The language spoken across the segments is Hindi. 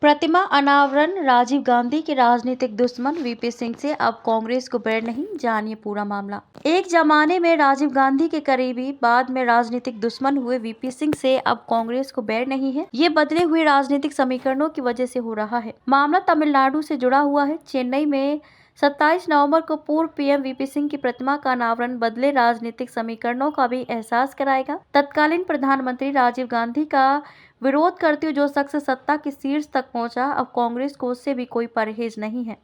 प्रतिमा अनावरण। राजीव गांधी के राजनीतिक दुश्मन वीपी सिंह से अब कांग्रेस को बैर नहीं, जानिए पूरा मामला। एक जमाने में राजीव गांधी के करीबी, बाद में राजनीतिक दुश्मन हुए वीपी सिंह से अब कांग्रेस को बैर नहीं है। ये बदले हुए राजनीतिक समीकरणों की वजह से हो रहा है। मामला तमिलनाडु से जुड़ा हुआ है। चेन्नई में 27 नवंबर को पूर्व पीएम वीपी सिंह की प्रतिमा का अनावरण बदले राजनीतिक समीकरणों का भी एहसास कराएगा। तत्कालीन प्रधानमंत्री राजीव गांधी का विरोध करते हुए जो शख्स सत्ता के शीर्ष तक पहुंचा, अब कांग्रेस को उससे भी कोई परहेज नहीं है।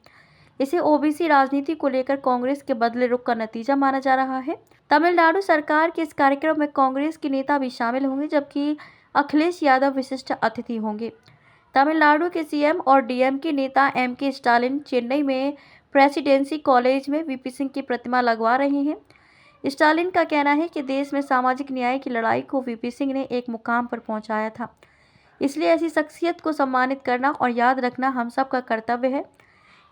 इसे ओबीसी राजनीति को लेकर कांग्रेस के बदले रुख का नतीजा माना जा रहा है। तमिलनाडु सरकार के इस कार्यक्रम में कांग्रेस के नेता भी शामिल होंगे, जबकि अखिलेश यादव विशिष्ट अतिथि होंगे। तमिलनाडु के सीएम और डीएमके नेता एमके स्टालिन चेन्नई में प्रेसिडेंसी कॉलेज में वीपी सिंह की प्रतिमा लगवा रहे हैं। स्टालिन का कहना है कि देश में सामाजिक न्याय की लड़ाई को वीपी सिंह ने एक मुकाम पर पहुंचाया था, इसलिए ऐसी शख्सियत को सम्मानित करना और याद रखना हम सब का कर्तव्य है।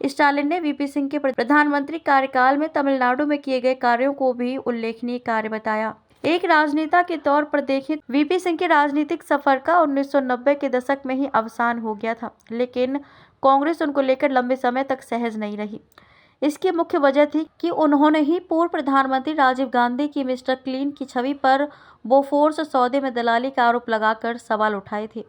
स्टालिन ने वीपी सिंह के प्रधानमंत्री कार्यकाल में तमिलनाडु में किए गए कार्यों को भी उल्लेखनीय कार्य बताया। एक राजनेता के तौर पर देखें, वीपी सिंह के राजनीतिक सफर का 1990 के दशक में ही अवसान हो गया था, लेकिन कांग्रेस उनको लेकर लंबे समय तक सहज नहीं रही। इसकी मुख्य वजह थी कि उन्होंने ही पूर्व प्रधानमंत्री राजीव गांधी की मिस्टर क्लीन की छवि पर बोफोर्स सौदे में दलाली का आरोप लगाकर सवाल उठाए थे।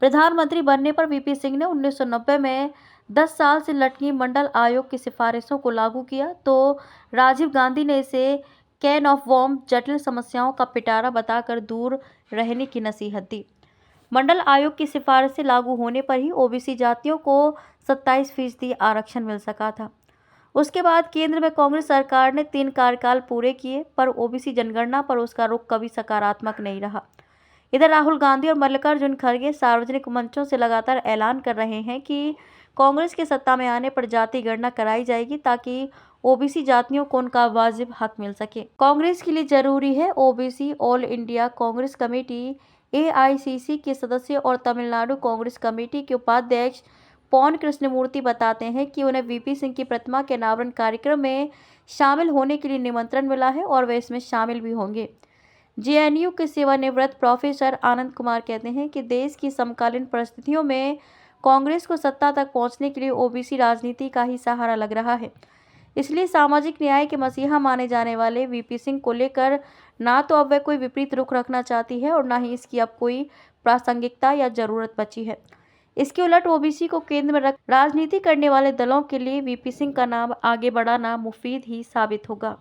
प्रधानमंत्री बनने पर वीपी सिंह ने 1990 में 10 साल से लटकी मंडल आयोग की सिफारिशों को लागू किया, तो राजीव गांधी ने इसे कैन ऑफ वॉर्म, जटिल समस्याओं का पिटारा बताकर दूर रहने की नसीहत दी। मंडल आयोग की सिफारिशें लागू होने पर ही ओबीसी जातियों को 27% आरक्षण मिल सका था। उसके बाद केंद्र में कांग्रेस सरकार ने 3 कार्यकाल पूरे किए, पर ओबीसी जनगणना पर उसका रुख कभी सकारात्मक नहीं रहा। इधर राहुल गांधी और मल्लिकार्जुन खड़गे सार्वजनिक मंचों से लगातार ऐलान कर रहे हैं कि कांग्रेस के सत्ता में आने पर जाति गणना कराई जाएगी, ताकि ओबीसी जातियों को उनका वाजिब हक मिल सके। कांग्रेस के लिए जरूरी है। OBC all India Congress committee AICC के सदस्य और तमिलनाडु कांग्रेस कमेटी के उपाध्यक्ष पौन कृष्णमूर्ति बताते हैं कि उन्हें वीपी सिंह की प्रतिमा के अनावरण कार्यक्रम में शामिल होने के लिए निमंत्रण मिला है और वे इसमें शामिल भी होंगे। जेएनयू के सेवानिवृत्त प्रोफेसर आनंद कुमार कहते हैं कि देश की समकालीन परिस्थितियों में कांग्रेस को सत्ता तक पहुंचने के लिए ओबीसी राजनीति का ही सहारा लग रहा है। इसलिए सामाजिक न्याय के मसीहा माने जाने वाले वीपी सिंह को लेकर ना तो अब वह कोई विपरीत रुख रखना चाहती है और ना ही इसकी अब कोई प्रासंगिकता या जरूरत बची है। इसके उलट ओबीसी को केंद्र में रख राजनीति करने वाले दलों के लिए वीपी सिंह का नाम आगे बढ़ाना मुफीद ही साबित होगा।